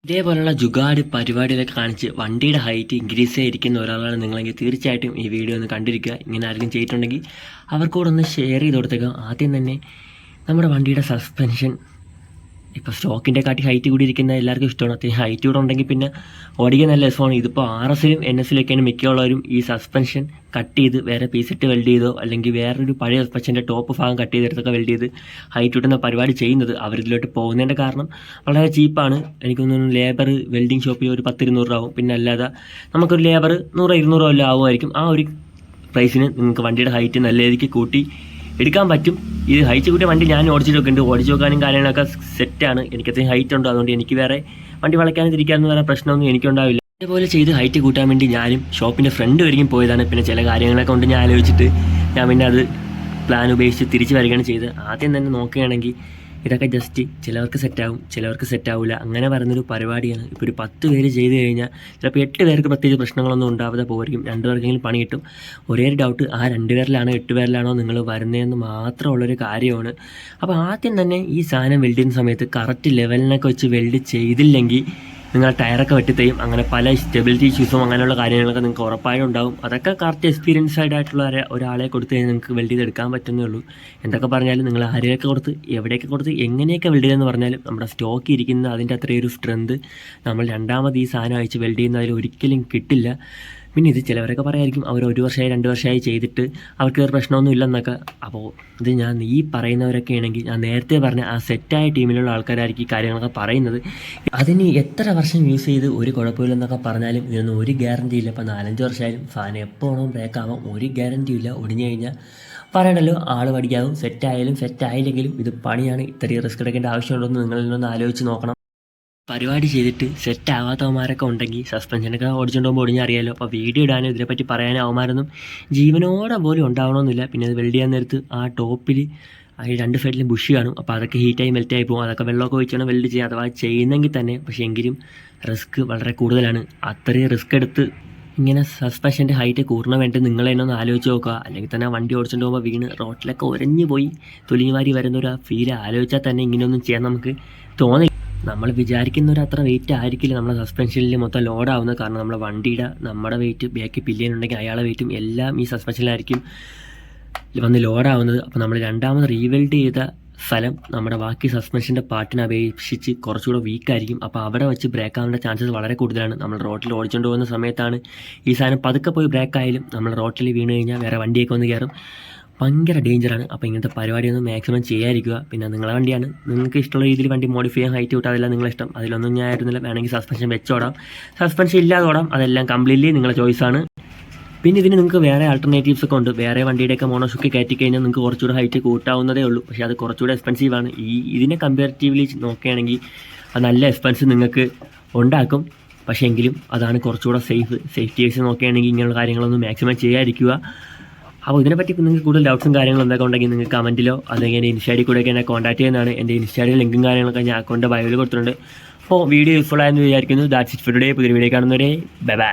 ഇതേപോലുള്ള ജുഗാഡ് പരിപാടികളൊക്കെ കാണിച്ച് വണ്ടിയുടെ ഹൈറ്റ് ഇൻക്രീസ് ചെയ്തിരിക്കുന്ന ഒരാളാണ് നിങ്ങളെങ്കിൽ തീർച്ചയായിട്ടും ഈ വീഡിയോ ഒന്ന് കണ്ടിരിക്കുക. ഇങ്ങനെ ആരെങ്കിലും ചെയ്തിട്ടുണ്ടെങ്കിൽ അവർക്കൂടെ ഒന്ന് ഷെയർ ചെയ്ത് കൊടുത്തേക്കാം. ആദ്യം തന്നെ നമ്മുടെ വണ്ടിയുടെ സസ്പെൻഷൻ ഇപ്പോൾ സ്റ്റോക്കിൻ്റെ കാട്ടി ഹൈറ്റ് കൂടി ഇരിക്കുന്ന എല്ലാവർക്കും ഇഷ്ടമാണ്. അത്യാവശ്യം ഹൈറ്റ് കൂടെ ഉണ്ടെങ്കിൽ പിന്നെ ഓടിക്കാൻ നല്ല രസമാണ്. ഇതിപ്പോൾ RS-ലും NS-ലൊക്കെയാണ് മിക്കുള്ളവരും ഈ സസ്പെൻഷൻ കട്ട് ചെയ്ത് വേറെ പീസിട്ട് വെൽഡ് ചെയ്തോ അല്ലെങ്കിൽ വേറൊരു പഴയ സസ്പെൻഷൻ്റെ ടോപ്പ് ഭാഗം കട്ട് ചെയ്തെടുത്തൊക്കെ വെൽഡ് ചെയ്ത് ഹൈറ്റ് കിട്ടുന്ന പരിപാടി ചെയ്യുന്നത്. അവരിതിലോട്ട് പോകുന്നതിൻ്റെ കാരണം വളരെ ചീപ്പാണ്. എനിക്കൊന്നും ലേബർ വെൽഡിങ് ഷോപ്പിൽ ഒരു 10-200 രൂപ ആവും. പിന്നെ അല്ലാതെ നമുക്കൊരു ലേബർ 100-200 വല്ല ആവുമായിരിക്കും. ആ ഒരു പ്രൈസിന് നിങ്ങൾക്ക് വണ്ടിയുടെ ഹൈറ്റ് നല്ല രീതിക്ക് കൂട്ടി എടുക്കാൻ പറ്റും. ഇത് ഹൈറ്റ് കൂട്ടിയ വണ്ടി ഞാൻ ഓടിച്ചിട്ടൊക്കെ ഉണ്ട്. ഓടിച്ച് നോക്കാനും കാര്യങ്ങളൊക്കെ സെറ്റാണ്. എനിക്കത്രയും ഹൈറ്റ് ഉണ്ട്. അതുകൊണ്ട് എനിക്ക് വേറെ വണ്ടി വളയ്ക്കാനും തിരിക്കാനും വേറെ പ്രശ്നമൊന്നും എനിക്കുണ്ടാവില്ല. ഇതേപോലെ ചെയ്ത് ഹൈറ്റ് കൂട്ടാൻ വേണ്ടി ഞാനും ഷോപ്പിൻ്റെ ഫ്രണ്ട് വരെയും പോയതാണ്. പിന്നെ ചില കാര്യങ്ങളൊക്കെ കൊണ്ട് ഞാൻ ആലോചിച്ചിട്ട് ഞാൻ പിന്നെ അത് പ്ലാൻ ഉപയോഗിച്ച് തിരിച്ച് വരികയാണ് ചെയ്തത്. ആദ്യം തന്നെ നോക്കുകയാണെങ്കിൽ ഇതൊക്കെ ജസ്റ്റ് ചിലവർക്ക് സെറ്റാവും, ചിലവർക്ക് സെറ്റാവില്ല. അങ്ങനെ പറയുന്നൊരു പരിപാടിയാണ്. ഇപ്പോൾ ഒരു 10 പേര് ചെയ്ത് കഴിഞ്ഞാൽ ചിലപ്പോൾ 8 പേർക്ക് പ്രത്യേകിച്ച് പ്രശ്നങ്ങളൊന്നും ഉണ്ടാവാതെ പോയിരിക്കും. 2 പേർക്കെങ്കിലും പണി കിട്ടും. ഒരേ ഒരു ഡൗട്ട്, ആ 2 പേരിലാണോ 8 പേരിലാണോ നിങ്ങൾ വരുന്നതെന്ന് മാത്രമുള്ളൊരു കാര്യമാണ്. അപ്പോൾ ആദ്യം തന്നെ ഈ സാധനം വെൽഡ് ചെയ്യുന്ന സമയത്ത് കറക്റ്റ് ലെവലിനൊക്കെ വെച്ച് വെൽഡ് ചെയ്തില്ലെങ്കിൽ നിങ്ങൾ ടയറൊക്കെ വെട്ടിത്തയും. അങ്ങനെ പല സ്റ്റെബിലിറ്റി ഇഷ്യൂസും അങ്ങനെയുള്ള കാര്യങ്ങളൊക്കെ നിങ്ങൾക്ക് ഉറപ്പായും ഉണ്ടാവും. അതൊക്കെ കറക്റ്റ് എക്സ്പീരിയൻസ്ഡ് ആയിട്ടുള്ള ഒരാളെ കൊടുത്ത് കഴിഞ്ഞാൽ നിങ്ങൾക്ക് വെൽഡ് ചെയ്തെടുക്കാൻ പറ്റുന്നേ ഉള്ളൂ. എന്തൊക്കെ പറഞ്ഞാലും നിങ്ങൾ ആരെയൊക്കെ കൊടുത്ത് എവിടെയൊക്കെ കൊടുത്ത് എങ്ങനെയൊക്കെ വെൽഡ് ചെയ്യുന്നതെന്ന് പറഞ്ഞാലും നമ്മുടെ സ്റ്റോക്ക് ഇരിക്കുന്ന അതിൻ്റെ അത്രയൊരു സ്ട്രെങ്ത് നമ്മൾ രണ്ടാമത് ഈ സാധനം അയച്ച് വെൽഡ് ചെയ്യുന്നതിൽ ഒരിക്കലും കിട്ടില്ല. പിന്നെ ഇത് ചിലവരൊക്കെ പറയായിരിക്കും അവർ 1 വർഷമായി 2 വർഷമായി ചെയ്തിട്ട് അവർക്ക് ഒരു പ്രശ്നമൊന്നും ഇല്ലെന്നൊക്കെ. അപ്പോൾ ഇത് ഞാൻ ഈ പറയുന്നവരൊക്കെ ആണെങ്കിൽ ഞാൻ നേരത്തെ പറഞ്ഞ ആ സെറ്റായ ടീമിലുള്ള ആൾക്കാരായിരിക്കും ഈ കാര്യങ്ങളൊക്കെ പറയുന്നത്. അതിന് എത്ര വർഷം യൂസ് ചെയ്ത് ഒരു കുഴപ്പമില്ലെന്നൊക്കെ പറഞ്ഞാലും ഇതിനൊന്നും ഒരു ഗ്യാരണ്ടി ഇല്ല. ഇപ്പോൾ 4-5 വർഷമായാലും സാധനം എപ്പോൾ വേണോ ബ്രേക്ക് ആവാം, ഒരു ഗ്യാരണ്ടി ഇല്ല. ഒടിഞ്ഞു കഴിഞ്ഞാൽ പറയണല്ലോ ആൾ പഠിക്കാവും. സെറ്റായാലും സെറ്റായില്ലെങ്കിലും ഇത് പണിയാണ്. ഇത്രയും റിസ്ക് എടുക്കേണ്ട ആവശ്യമുണ്ടോ എന്ന് നിങ്ങളിലൊന്ന് ആലോചിച്ച് നോക്കണം. പരിപാടി ചെയ്തിട്ട് സെറ്റ് ആവാത്തവന്മാരൊക്കെ ഉണ്ടെങ്കിൽ സസ്പെൻഷനൊക്കെ ഓടിച്ചുകൊണ്ട് പോകുമ്പോൾ ഒടിഞ്ഞറിയാലോ. അപ്പോൾ വീഡിയോ ഇടാനും ഇതിനെപ്പറ്റി പറയാനും അവന്മാരൊന്നും ജീവനോടെ പോലും ഉണ്ടാവണമെന്നില്ല. പിന്നെ അത് വെൽഡ് ചെയ്യാൻ നേരത്ത് ആ ടോപ്പിൽ ആ 2 സൈഡിലും ബുഷ് കാണും. അപ്പോൾ അതൊക്കെ ഹീറ്റായി മെൽറ്റായി പോകും. അതൊക്കെ വെള്ളമൊക്കെ ഒഴിച്ചാണ് വെൽഡ് ചെയ്യുക. അഥവാ ചെയ്യുന്നെങ്കിൽ തന്നെ പക്ഷേ എങ്കിലും റിസ്ക് വളരെ കൂടുതലാണ്. അത്രയും റിസ്ക് എടുത്ത് ഇങ്ങനെ സസ്പെൻഷൻ്റെ ഹൈറ്റ് കൂടണ വേണ്ടി നിങ്ങൾ തന്നെ ഒന്ന് ആലോചിച്ച് നോക്കുക. അല്ലെങ്കിൽ തന്നെ വണ്ടി ഓടിച്ചുകൊണ്ട് പോകുമ്പോൾ വീണ് റോട്ടിലൊക്കെ ഉരഞ്ഞു പോയി തൊലിഞ്ഞുമാരി വരുന്നൊരു ഫീൽ ആലോചിച്ചാൽ തന്നെ ഇങ്ങനെയൊന്നും ചെയ്യാൻ നമുക്ക് തോന്നില്ല. നമ്മൾ വിചാരിക്കുന്നൊരു അത്ര വെയിറ്റ് ആയിരിക്കില്ല നമ്മുടെ സസ്പെൻഷനിൽ മൊത്തം ലോഡാവുന്നത്. കാരണം നമ്മുടെ വണ്ടിയുടെ നമ്മുടെ വെയിറ്റ് ബാക്കി പില്ലിയൻ ഉണ്ടെങ്കിൽ അയാളുടെ വെയിറ്റും എല്ലാം ഈ സസ്പെൻഷനിലായിരിക്കും വന്ന് ലോഡാവുന്നത്. അപ്പോൾ നമ്മൾ രണ്ടാമത് റീവെൽഡ് ചെയ്ത സ്ഥലം നമ്മുടെ ബാക്കി സസ്പെൻഷൻ്റെ പാർട്ടിനെ അപേക്ഷിച്ച് കുറച്ചുകൂടെ വീക്കായിരിക്കും. അപ്പോൾ അവിടെ വെച്ച് ബ്രേക്ക് ആവേണ്ട ചാൻസസ് വളരെ കൂടുതലാണ്. നമ്മൾ റോട്ടിൽ ഓടിച്ചുകൊണ്ട് പോകുന്ന സമയത്താണ് ഈ സാധനം പതുക്കെ പോയി ബ്രേക്ക് ആയാലും നമ്മൾ റോട്ടിൽ വീണ് കഴിഞ്ഞാൽ വേറെ വണ്ടിയൊക്കെ വന്ന് കയറും. ഭയങ്കര ഡേഞ്ചറാണ്. അപ്പോൾ ഇങ്ങനത്തെ പരിപാടിയൊന്നും മാക്സിമം ചെയ്യാതിരിക്കുക. പിന്നെ നിങ്ങളെ വണ്ടിയാണ്, നിങ്ങൾക്ക് ഇഷ്ടമുള്ള രീതിയിൽ വണ്ടി മോഡിഫൈ ചെയ്യാൻ ഹൈറ്റ് കൂട്ടാം, അതെല്ലാം നിങ്ങളെ ഇഷ്ടം. അതിലൊന്നും ഞാൻ ആയിരുന്നില്ല. വേണമെങ്കിൽ സസ്പെൻഷൻ വെച്ചോടാം, സസ്പെൻഷൻ ഇല്ലാതെ ഓടാം, അതെല്ലാം കംപ്ലീറ്റ്ലി നിങ്ങളുടെ ചോയ്സാണ്. പിന്നെ ഇതിന് നിങ്ങൾക്ക് വേറെ ആൾട്ടർനേറ്റീവ്സ് ഒക്കെ ഉണ്ട്. വേറെ വണ്ടിയുടെയൊക്കെ മോണോഷൊക്കെ കയറ്റി കഴിഞ്ഞാൽ നിങ്ങൾക്ക് കുറച്ചുകൂടെ ഹൈറ്റ് കൂട്ടാവുന്നതേ ഉള്ളൂ. പക്ഷേ അത് കുറച്ചുകൂടെ എക്സ്പെൻസീവാണ്. ഇതിനെ കമ്പാരിറ്റീവ്ലി നോക്കുകയാണെങ്കിൽ അത് നല്ല എക്സ്പെൻസ് നിങ്ങൾക്ക് ഉണ്ടാക്കും. പക്ഷേ എങ്കിലും അതാണ് കുറച്ചുകൂടെ സേഫ്റ്റി വൈസ് നോക്കുകയാണെങ്കിൽ ഇങ്ങനെയുള്ള കാര്യങ്ങളൊന്നും മാക്സിമം ചെയ്യാതിരിക്കുക. അപ്പോൾ ഇതിനെപ്പറ്റി നിങ്ങൾക്ക് കൂടുതൽ ഡൗട്ട്സും കാര്യങ്ങളും എന്തൊക്കെ ഉണ്ടെങ്കിൽ നിങ്ങൾക്ക് കമൻറ്റിലോ അല്ലെങ്കിൽ എൻ്റെ ഇൻസ്റ്റാഡിൽ കൂടെയൊക്കെ എന്നെ കോൺടാക്ട് ചെയ്യുന്നതാണ്. എൻ്റെ ഇൻസ്റ്റാഡിൽ ലിങ്കും കാര്യങ്ങളൊക്കെ ഞാൻ അക്കൗണ്ടിൻ്റെ ബയോയിൽ കൊടുത്തിട്ടുണ്ട്. അപ്പോൾ വീഡിയോ യൂസ്ഫുൾ ആയെന്ന് വിചാരിക്കുന്നു. That's it for today. പുതിയ വീഡിയോ കാണുന്നവരെ ബൈ ബൈ.